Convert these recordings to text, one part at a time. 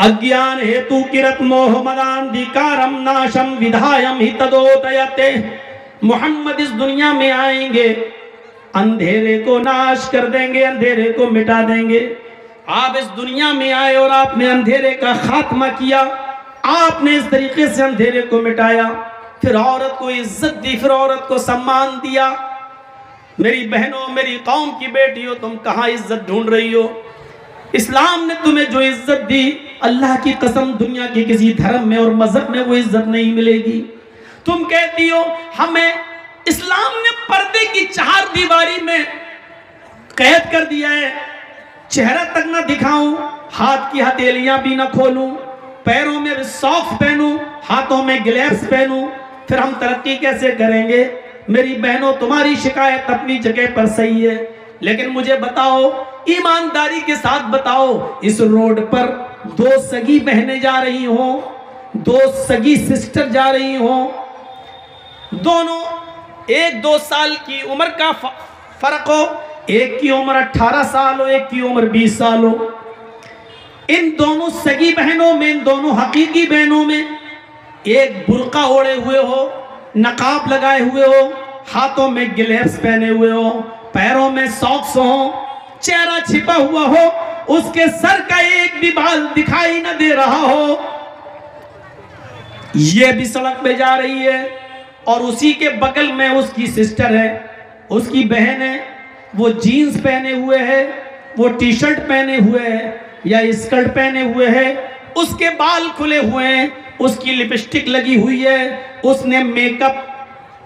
अज्ञान हेतु किरत मोह मदांधिकारम नाशम विधायम ही तदोदयते। मोहम्मद इस दुनिया में आएंगे, अंधेरे को नाश कर देंगे, अंधेरे को मिटा देंगे। आप इस दुनिया में आए और आपने अंधेरे का खात्मा किया, आपने इस तरीके से अंधेरे को मिटाया, फिर औरत को इज्जत दी, फिर औरत को सम्मान दिया। मेरी बहनों, मेरी कौम की बेटियों, तुम कहाँ इज्जत ढूंढ रही हो? इस्लाम ने तुम्हें जो इज्जत दी, अल्लाह की कसम दुनिया के किसी धर्म में और मजहब में वो इज्जत नहीं मिलेगी। तुम कहती हो हमें इस्लाम ने पर्दे की 4 दीवारी में कैद कर दिया है, चेहरा तक ना दिखाऊं, हाथ की हथेलियां भी ना खोलूं, पैरों में सॉक्स पहनूं, हाथों में ग्लव्स पहनूं, फिर हम तरक्की कैसे करेंगे? मेरी बहनों, तुम्हारी शिकायत अपनी जगह पर सही है, लेकिन मुझे बताओ, ईमानदारी के साथ बताओ, इस रोड पर 2 सगी बहनें जा रही हो, 2 सगी सिस्टर जा रही हो, दोनों 1-2 साल की उम्र का फर्क हो, एक की उम्र 18 साल हो, एक की उम्र 20 साल हो। इन दोनों सगी बहनों में, इन दोनों हकीकी बहनों में एक बुर्का ओढ़े हुए हो, नकाब लगाए हुए हो, हाथों में ग्लव्स पहने हुए हो, पैरों में सॉक्स हो, चेहरा छिपा हुआ हो, उसके सर का एक भी बाल दिखाई न दे रहा हो, ये भी सड़क पे जा रही है, और उसी के बगल में उसकी सिस्टर है, उसकी बहन है, वो जीन्स पहने हुए है, वो टी शर्ट पहने हुए है या स्कर्ट पहने हुए है, उसके बाल खुले हुए हैं, उसकी लिपस्टिक लगी हुई है, उसने मेकअप,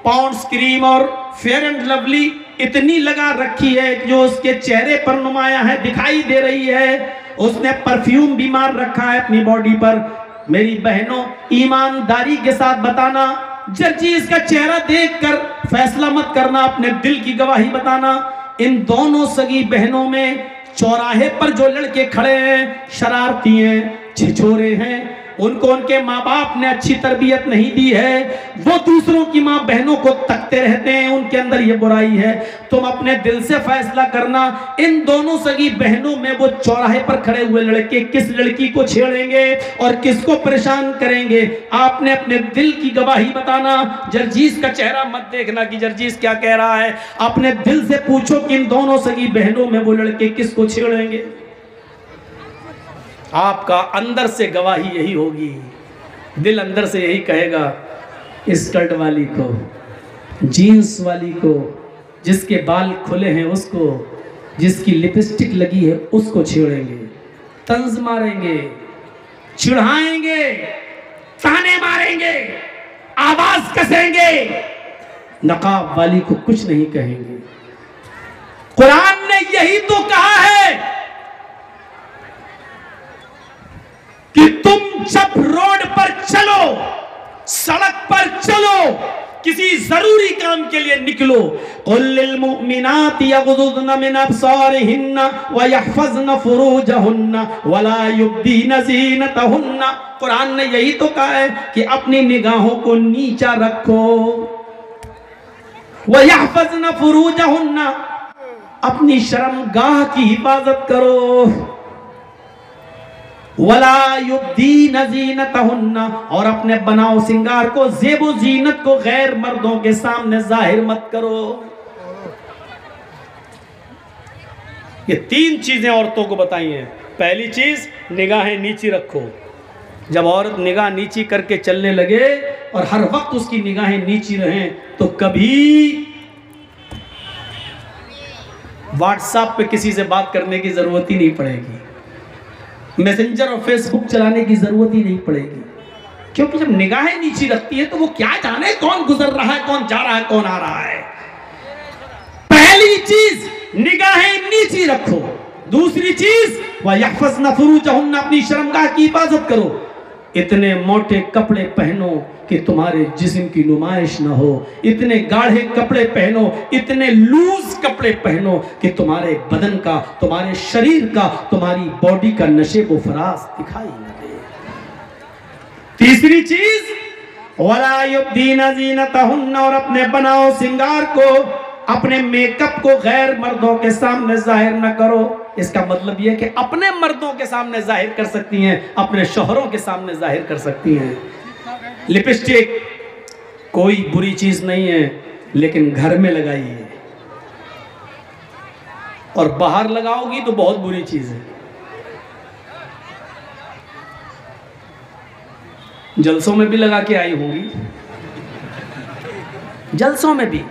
पॉन्ड्स क्रीम और फेयर एंड लवली इतनी लगा रखी है जो उसके चेहरे पर नुमाया है, दिखाई दे रही है, उसने परफ्यूम भी मार रखा है अपनी बॉडी पर। मेरी बहनों, ईमानदारी के साथ बताना, जर्जी इसका चेहरा देखकर फैसला मत करना, अपने दिल की गवाही बताना। इन दोनों सगी बहनों में चौराहे पर जो लड़के खड़े हैं, शरारती हैं, छिछोरे हैं, उनको उनके माँ बाप ने अच्छी तरबियत नहीं दी है, वो दूसरों की माँ बहनों को तकते रहते हैं, उनके अंदर ये बुराई है। तुम अपने दिल से फैसला करना, इन दोनों सगी बहनों में वो चौराहे पर खड़े हुए लड़के किस लड़की को छेड़ेंगे और किसको परेशान करेंगे? आपने अपने दिल की गवाही बताना। जर्जीस का चेहरा मत देखना कि जर्जीस क्या कह रहा है, अपने दिल से पूछो कि इन दोनों सगी बहनों में वो लड़के किसको छेड़ेंगे। आपका अंदर से गवाही यही होगी, दिल अंदर से यही कहेगा, स्कर्ट वाली को, जीन्स वाली को, जिसके बाल खुले हैं उसको, जिसकी लिपस्टिक लगी है उसको छेड़ेंगे, तंज मारेंगे, चिढ़ाएंगे, ताने मारेंगे, आवाज कसेंगे, नकाब वाली को कुछ नहीं कहेंगे। कुरान ने यही तो कहा है कि तुम जब रोड पर चलो, सड़क पर चलो, किसी जरूरी काम के लिए निकलो, कुल्लिल मुमिनाति यगुदुदन मिन अब्सारिहिन्ना व यहफज़न फुरूजहुन्ना वला युब्दीन ज़ीनतहुन्ना। कुरान ने यही तो कहा है कि अपनी निगाहों को नीचा रखो, व यहफज़न फुरूजहुन्ना, अपनी शर्मगाह की हिफाजत करो, वला युब्दीन ज़ीनतहुन्ना, और अपने बनाओ सिंगार को, ज़ेबो ज़ीनत को गैर मर्दों के सामने जाहिर मत करो। ये 3 चीजें औरतों को बताई हैं। पहली चीज, निगाहें नीची रखो। जब औरत निगाह नीची करके चलने लगे और हर वक्त उसकी निगाहें नीची रहें, तो कभी व्हाट्सएप पे किसी से बात करने की जरूरत ही नहीं पड़ेगी, मैसेंजर और फेसबुक चलाने की जरूरत ही नहीं पड़ेगी, क्योंकि जब निगाहें नीची रखती है तो वो क्या जाने कौन गुजर रहा है, कौन जा रहा है, कौन आ रहा है। पहली चीज, निगाहें नीची रखो। दूसरी चीज, वयहफज़न फुरूजहुन्ना, अपनी शर्मगाह की हिफाजत करो। इतने मोटे कपड़े पहनो कि तुम्हारे जिस्म की नुमाइश ना हो, इतने गाढ़े कपड़े पहनो, इतने लूज कपड़े पहनो कि तुम्हारे बदन का, तुम्हारे शरीर का, तुम्हारी बॉडी का नशेबो फराज दिखाई न दे। तीसरी चीज, वला युब्दीन ज़ीनतहुन्ना, और अपने बनाओ सिंगार को, अपने मेकअप को गैर मर्दों के सामने जाहिर न करो। इसका मतलब यह है कि अपने मर्दों के सामने जाहिर कर सकती हैं, अपने शौहरों के सामने जाहिर कर सकती हैं। लिपस्टिक कोई बुरी चीज नहीं है, लेकिन घर में लगाइए, और बाहर लगाओगी तो बहुत बुरी चीज है। जलसों में भी लगा के आई होंगी, जलसों में भी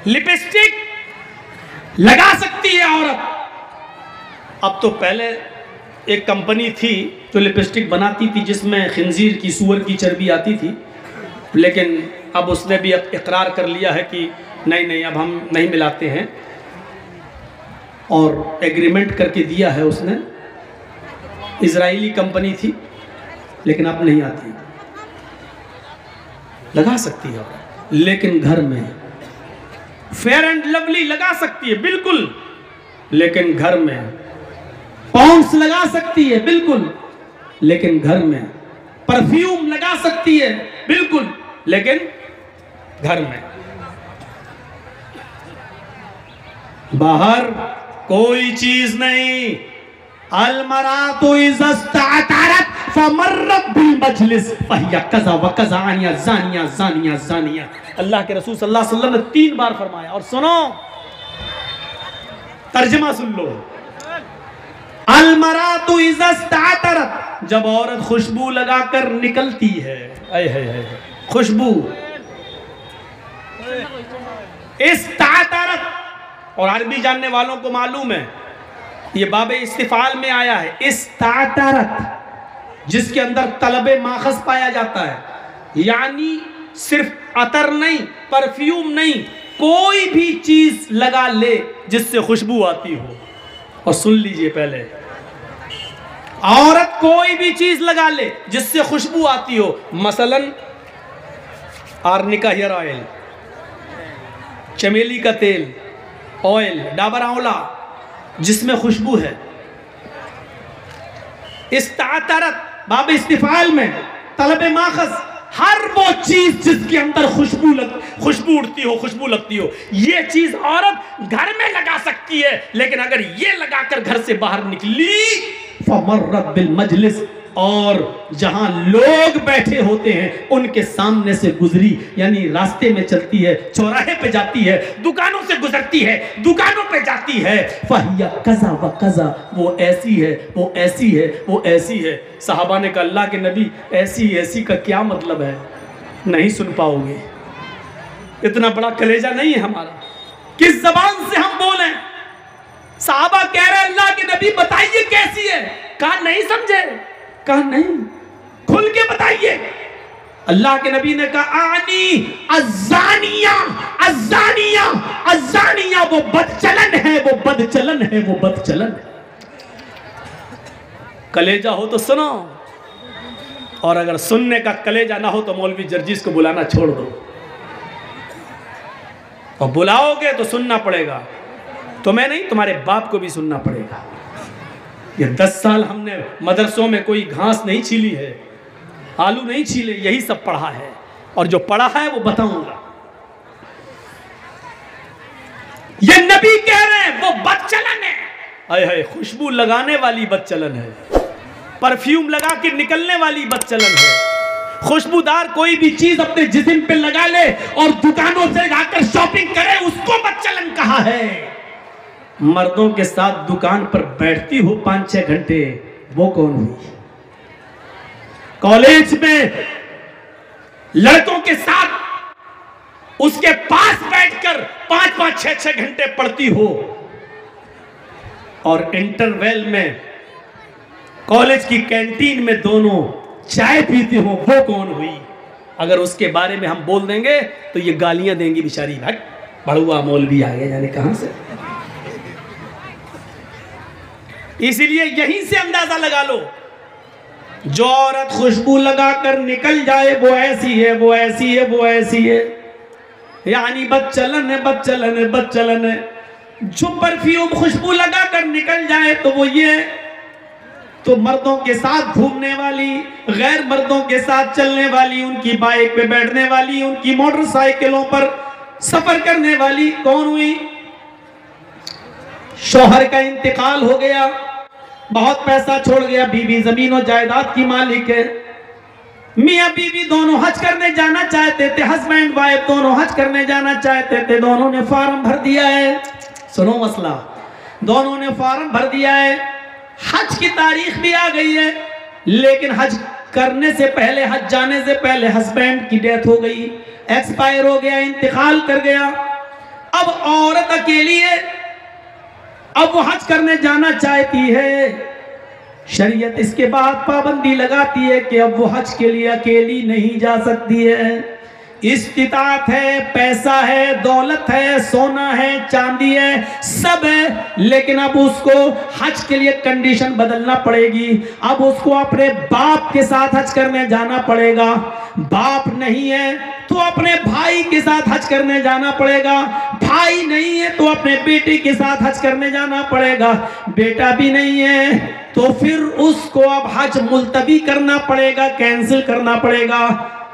लिपस्टिक लगा सकती है औरत। अब तो पहले एक कंपनी थी जो लिपस्टिक बनाती थी जिसमें खिंजीर की, सूअर की चर्बी आती थी, लेकिन अब उसने भी इकरार कर लिया है कि नहीं नहीं अब हम नहीं मिलाते हैं, और एग्रीमेंट करके दिया है उसने। इजरायली कंपनी थी, लेकिन अब नहीं आती। लगा सकती है लेकिन घर में। फेयर एंड लवली लगा सकती है बिल्कुल, लेकिन घर में। पॉन्ड्स लगा सकती है बिल्कुल, लेकिन घर में। परफ्यूम लगा सकती है बिल्कुल, लेकिन घर में। बाहर कोई चीज नहीं। अलमरातु इज़स्तातरत फमर्रत बिल मजलिस फहिया कज़ा व कज़ा आनिया ज़ानिया ज़ानिया ज़ानिया। अल्लाह के रसूल सल्लल्लाहु अलैहि वसल्लम ने 3 बार फरमाया। और सुनो, तर्जुमा सुन लो। अलमरातु इज़स्तातरत, जब औरत खुशबू लगाकर निकलती है, खुशबू इस्तातरत, और अरबी जानने वालों को मालूम है ये बाबे इस्तिफाल में आया है। इस्तातरत, जिसके अंदर तलबे माखस पाया जाता है, यानी सिर्फ अतर नहीं, परफ्यूम नहीं, कोई भी चीज लगा ले जिससे खुशबू आती हो। और सुन लीजिए पहले, औरत कोई भी चीज लगा ले जिससे खुशबू आती हो, मसलन आर्निका हेयर ऑयल, चमेली का तेल, ऑयल, डाबर आंवला, जिसमें खुशबू है। इस्तातरत बाब इस्तिफाल में तलब माखस, हर वो चीज जिसके अंदर खुशबू उड़ती हो, खुशबू लगती हो, ये चीज औरत घर में लगा सकती है। लेकिन अगर ये लगाकर घर से बाहर निकली, फमर्रत बिल मजलिस, और जहां लोग बैठे होते हैं उनके सामने से गुजरी, यानी रास्ते में चलती है, चौराहे पे जाती है, दुकानों से गुजरती है, दुकानों पे जाती है, फहिया कज़ा व कज़ा, वो ऐसी है, वो ऐसी है, वो ऐसी है। सहाबा ने कहा, अल्लाह के नबी, ऐसी ऐसी का क्या मतलब है? नहीं सुन पाओगे, इतना बड़ा कलेजा नहीं है हमारा, किस जबान से हम बोलें? सहाबा कह रहे, अल्लाह के नबी बताइए कैसी है? कहा नहीं समझे, कहा नहीं, खुल के बताइए। अल्लाह के नबी ने कहा, आनी अज़ानिया अज़ानिया अज़ानिया, वो बदचलन है, वो बदचलन है, वो बदचलन है। कलेजा हो तो सुनो, और अगर सुनने का कलेजा ना हो तो मौलवी जर्जीस को बुलाना छोड़ दो, और बुलाओगे तो सुनना पड़ेगा। तुम्हें नहीं, तुम्हारे बाप को भी सुनना पड़ेगा। ये 10 साल हमने मदरसों में कोई घास नहीं छीली है, आलू नहीं छीले, यही सब पढ़ा है, और जो पढ़ा है वो बताऊंगा। ये नबी कह रहे हैं वो बदचलन है। हाय हाय, खुशबू लगाने वाली बदचलन है, परफ्यूम लगा के निकलने वाली बदचलन है। खुशबूदार कोई भी चीज अपने जिस्म पे लगा ले और दुकानों से जाकर शॉपिंग करे, उसको बदचलन कहा है। मर्दों के साथ दुकान पर बैठती हो 5-6 घंटे, वो कौन हुई? कॉलेज में लड़कों के साथ उसके पास बैठकर 5-5, 6-6 घंटे पढ़ती हो, और इंटरवल में कॉलेज की कैंटीन में दोनों चाय पीते हो, वो कौन हुई? अगर उसके बारे में हम बोल देंगे तो ये गालियां देंगी बेचारी, हट बड़ुआ मौलवी आ गया जाने कहां से। इसीलिए यहीं से अंदाजा लगा लो, जो औरत खुशबू लगाकर निकल जाए वो ऐसी है, वो ऐसी है, वो ऐसी है, यानी बदचलन है, बदचलन है, बदचलन है। जो परफ्यूम खुशबू लगाकर निकल जाए तो वो ये, तो मर्दों के साथ घूमने वाली, गैर मर्दों के साथ चलने वाली, उनकी बाइक पे बैठने वाली, उनकी मोटरसाइकिलों पर सफर करने वाली कौन हुई? शौहर का इंतकाल हो गया, बहुत पैसा छोड़ गया, बीवी जमीन और जायदाद की मालिक है। मियां बीवी दोनों हज करने जाना चाहते थे, हस्बैंड वाइफ दोनों हज करने जाना चाहते थे। दोनों ने फॉर्म भर दिया है, सुनो मसला, दोनों ने फॉर्म भर दिया है, हज की तारीख भी आ गई है, लेकिन हज करने से पहले, हज जाने से पहले हस्बैंड की डेथ हो गई, एक्सपायर हो गया, इंतकाल कर गया। अब औरत अकेली है, अब वो हज करने जाना चाहती है। शरीयत इसके बाद पाबंदी लगाती है कि अब वो हज के लिए अकेली नहीं जा सकती है। इस्तिताअत है, पैसा है, दौलत है, सोना है, चांदी है, सब है, लेकिन अब उसको हज के लिए कंडीशन बदलना पड़ेगी। अब उसको अपने बाप के साथ हज करने जाना पड़ेगा। बाप नहीं है तो अपने भाई के साथ हज करने जाना पड़ेगा, भाई नहीं है तो अपने बेटे के साथ हज करने जाना पड़ेगा, बेटा भी नहीं है तो फिर उसको अब हज मुलतवी करना पड़ेगा, कैंसिल करना पड़ेगा।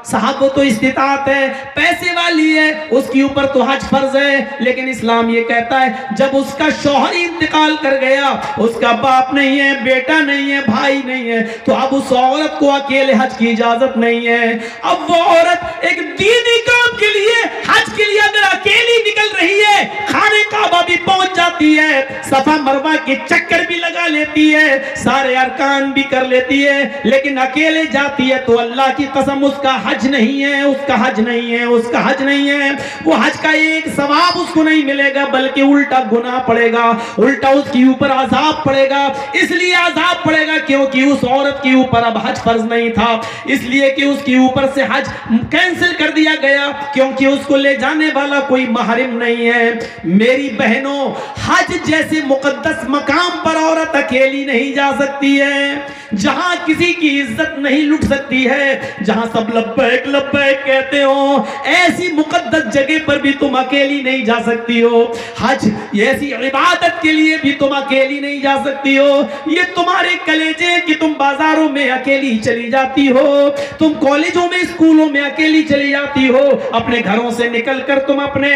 साहब वो तो इस्तिताअत है, पैसे वाली है, उसके ऊपर तो हज फर्ज है, लेकिन इस्लाम ये कहता है जब उसका शौहर इंतकाल कर गया, उसका बाप नहीं है, बेटा नहीं है, भाई नहीं है, तो अब उस औरत को अकेले हज की इजाजत नहीं है। अब वो औरत एक दीनी काम के लिए हज के लिए अगर अकेली निकल रही है, खाने काबा भी पहुंच जाती है, सफा मरवा के चक्कर भी लगा लेती है, सारे अरकान भी कर लेती है, लेकिन अकेले जाती है तो अल्लाह की कसम उसका हज नहीं है, उसका हज नहीं है, उसका हज नहीं है। वो हज का एक सवाब उसको नहीं मिलेगा, बल्कि उल्टा गुनाह पड़ेगा, उल्टा उसके ऊपर अजाब पड़ेगा। इसलिए अजाब पड़ेगा क्योंकि उस औरत के ऊपर अब हज फर्ज नहीं था, इसलिए कि उसके ऊपर से हज कैंसिल कर दिया गया, क्योंकि उसको ले जाने वाला कोई महरिम नहीं है। मेरी बहनों, हज जैसे मुकद्दस मकाम पर औरत अकेली नहीं जा सकती है, जहां किसी की इज्जत नहीं लुट सकती है, जहां सब लब्बैक लब्बैक कहते हो, ऐसी मुकद्दस जगह पर भी तुम अकेली नहीं जा सकती हो। हज ऐसी इबादत के लिए भी तुम अकेली नहीं जा सकती हो। ये तुम्हारे कलेजे कि तुम बाजारों में अकेली चली जाती हो, तुम कॉलेजों में, स्कूलों में अकेली चली जाती हो, अपने घरों से निकलकर तुम अपने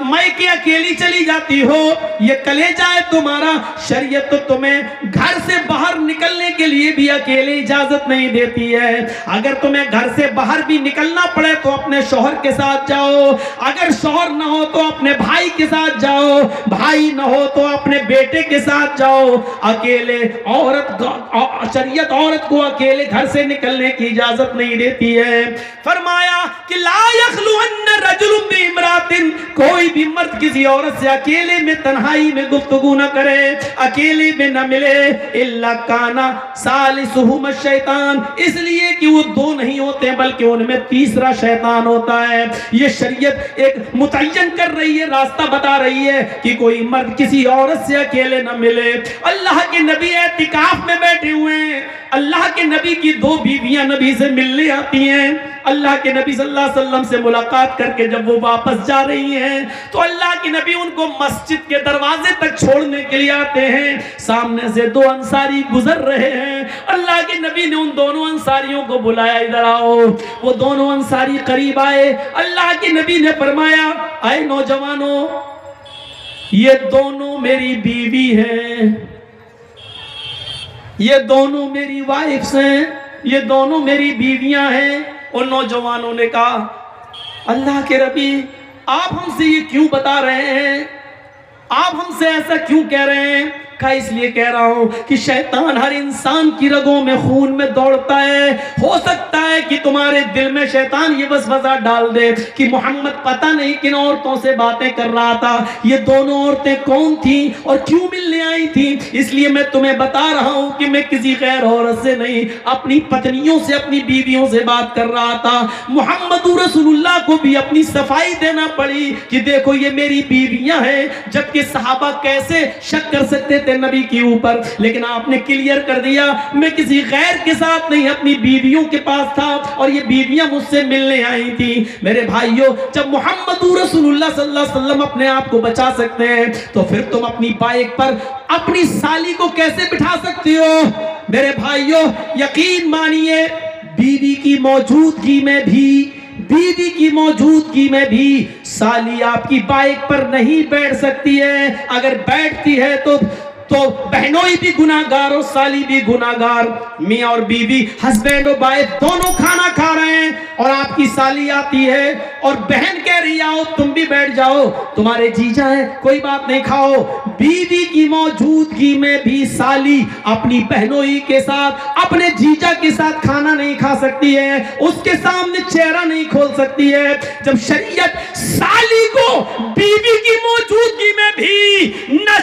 मायके अकेली चली जाती हो। ये कलेजा है तुम्हारा। शरीयत तो तुम्हें घर से बाहर निकलने के लिए भी अकेले इजाजत नहीं देती है। अगर तुम्हें घर से बाहर भी निकलना पड़े तो अपने शौहर के साथ जाओ, अगर शौहर ना हो तो अपने भाई के साथ जाओ, भाई ना हो तो अपने बेटे के साथ जाओ। अकेले शरीयत औरत को अकेले घर से निकलने की इजाजत नहीं देती है। फरमाया कि ला यखलुअन्न रजुलुन बिइम्रातिन, कोई भी मर्द किसी औरत से अकेले में तन्हाई में गुफ्तगू न करे, अकेले में न मिले, इल्ला काना सालिसुहुम शैतान, इसलिए कि वो दो नहीं होते बल्कि उनमें तीसरा शैतान होता है। ये शरीयत एक मुतय्यन कर रही है, रास्ता बता रही है कि कोई मर्द किसी औरत से अकेले न मिले। अल्लाह के नबी एतिकाफ में बैठे हुए हैं, अल्लाह के नबी की दो बीवियां नबी से मिलने आती हैं। अल्लाह के नबी सल्लल्लाहु अलैहि वसल्लम से मुलाकात करके जब वो वापस जा रही हैं तो अल्लाह के नबी उनको मस्जिद के दरवाजे तक छोड़ने के लिए आते हैं। सामने से दो अंसारी गुजर रहे हैं, अल्लाह के नबी ने उन दोनों अंसारियों को बुलाया, इधर आओ। वो दोनों अंसारी करीब आए, अल्लाह के नबी ने फरमाया, आए नौजवानों, ये दोनों मेरी बीवी हैं, ये दोनों मेरी वाइफ्स हैं, ये दोनों मेरी बीवियां हैं। उन नौजवानों ने कहा, अल्लाह के नबी आप हमसे ये क्यों बता रहे हैं, आप हमसे ऐसा क्यों कह रहे हैं? का इसलिए कह रहा हूं कि शैतान हर इंसान की रगों में, खून में दौड़ता है। हो सकता है कि तुम्हारे दिल में शैतान ये वसवसा डाल दे कि मोहम्मद पता नहीं किन औरतों से बातें कर रहा था, ये दोनों औरतें कौन थी और क्यों मिलने आई थी। इसलिए मैं तुम्हें बता रहा हूं कि मैं किसी गैर औरत से नहीं, अपनी पत्नियों से, अपनी बीवियों से बात कर रहा था। मोहम्मद रसूलुल्लाह को भी अपनी सफाई देना पड़ी कि देखो ये मेरी बीवियां हैं, जबकि सहाबा कैसे शक कर सकते थे नबी के ऊपर, लेकिन आपने क्लियर कर दिया मैं किसी गैर के साथ नहीं, अपनी बीवियों के पास था और ये बीवियां मुझसे मिलने आई थी। मेरे भाइयों, जब मोहम्मद रसूलुल्लाह सल्लल्लाहु अलैहि वसल्लम अपने आप को बचा सकते हैं तो फिर तुम अपनी बाइक पर अपनी साली को कैसे बिठा सकते हो? मेरे भाइयों, यकीन मानिए, बीवी की मौजूदगी में भी बीवी की मौजूदगी में भी साली आपकी बाइक पर नहीं बैठ सकती है। अगर बैठती है तो बहनोई भी गुनाहगार और साली भी गुनाहगार। मियाँ और बीवी, हस्बैंड और वाइफ दोनों खाना खा रहे हैं और आपकी साली आती है और बहन कह रही आओ तुम भी बैठ जाओ, तुम्हारे जीजा है कोई बात नहीं खाओ। बीवी की मौजूदगी में भी साली अपनी बहनोई के साथ, अपने जीजा के साथ खाना नहीं खा सकती है, उसके सामने चेहरा नहीं खोल सकती है। जब शरीयत साली को बीवी की मौजूदगी में भी न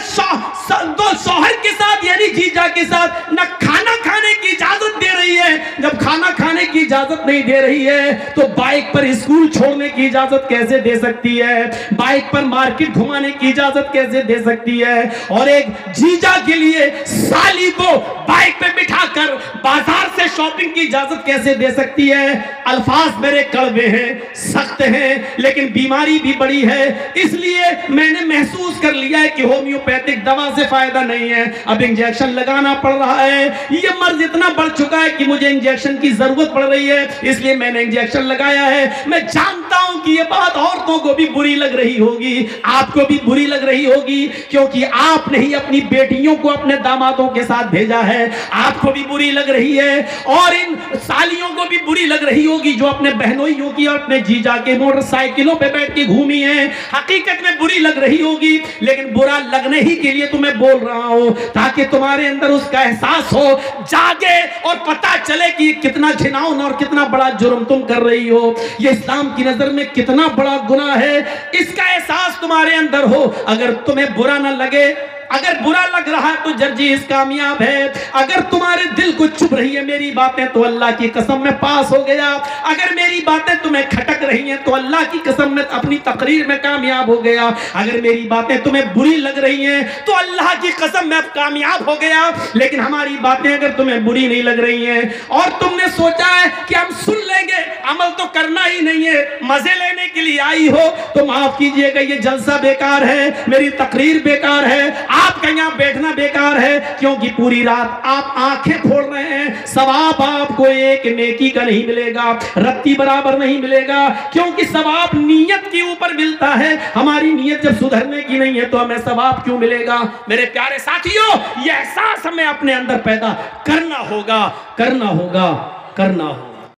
शौहर के साथ यानी जीजा के साथ न खाना खाने की इजाजत दे रही है, जब खाना खाने की इजाजत नहीं दे रही है तो बाइक पर स्कूल छोड़ने की इजाजत कैसे दे सकती है, बाइक पर मार्केट घुमाने की इजाजत कैसे दे सकती है। और एक जीजा के लिए साली को बाइक पे बिठाकर बाजार से शॉपिंग की इजाजत कैसे दे सकती है। अल्फाज मेरे कड़वे हैं, सख्त हैं, लेकिन बीमारी भी बड़ी है, इसलिए मैंने महसूस कर लिया है कि होम्योपैथिक दवा से फायदा नहीं है, अब इंजेक्शन लगाना पड़ रहा है। ये मर्ज इतना बढ़ चुका है कि मुझे इंजेक्शन की जरूरत पड़ रही है, इसलिए मैंने इंजेक्शन लगाया है। मैं जानता हूं कि ये बात औरतों को भी बुरी लग रही होगी, आपको भी बुरी लग रही होगी, क्योंकि आपने ही अपनी बेटियों को अपने दामादों के साथ भेजा है। आपको भी बुरी लग रही है और इन सालियों को भी बुरी लग रही होगी जो अपने बहनोइयों की और अपने जीजा के मोटरसाइकिलों पे बैठ के घूमी है। हकीकत में बुरी लग रही होगी, लेकिन बुरा लगने ही के लिए तुम्हें बोल रहा हूं ताकि तुम्हारे अंदर उसका एहसास हो, जागे और पता चले कि कितना घिनौना और कितना बड़ा जुर्म तुम कर रही हो, ये इस्लाम की नजर में कितना बड़ा गुनाह है, इसका एहसास तुम्हारे अंदर हो। अगर तुम्हें बुरा ना लगे, अगर बुरा लग रहा है तो जर्जीज कामयाब है। अगर तुम्हारे दिल को चुभ रही है मेरी बातें तो अल्लाह की कसम में पास हो गया। अगर मेरी बातें तुम्हें खटक रही हैं तो अल्लाह की कसम में अपनी तकरीर में कामयाब हो गया। अगर मेरी बातें तुम्हें बुरी लग रही हैं तो अल्लाह की कसम में अब कामयाब हो गया। लेकिन हमारी बातें अगर तुम्हें बुरी नहीं लग रही हैं और तुमने सोचा है कि हम सुन लेंगे, अमल तो करना ही नहीं है, मजे लेने के लिए आई हो, तो माफ कीजिएगा ये जलसा बेकार है, मेरी तकरीर बेकार है, आपका यहाँ बैठना बेकार है, क्योंकि पूरी रात आप आंखें फोड़ रहे हैं। सवाब आपको एक नेकी का नहीं मिलेगा, रत्ती बराबर नहीं मिलेगा, क्योंकि सवाब नीयत के ऊपर मिलता है। हमारी नीयत जब सुधरने की नहीं है तो हमें सवाब क्यों मिलेगा। मेरे प्यारे साथियों, यह एहसास हमें अपने अंदर पैदा करना होगा, करना होगा, करना होगा।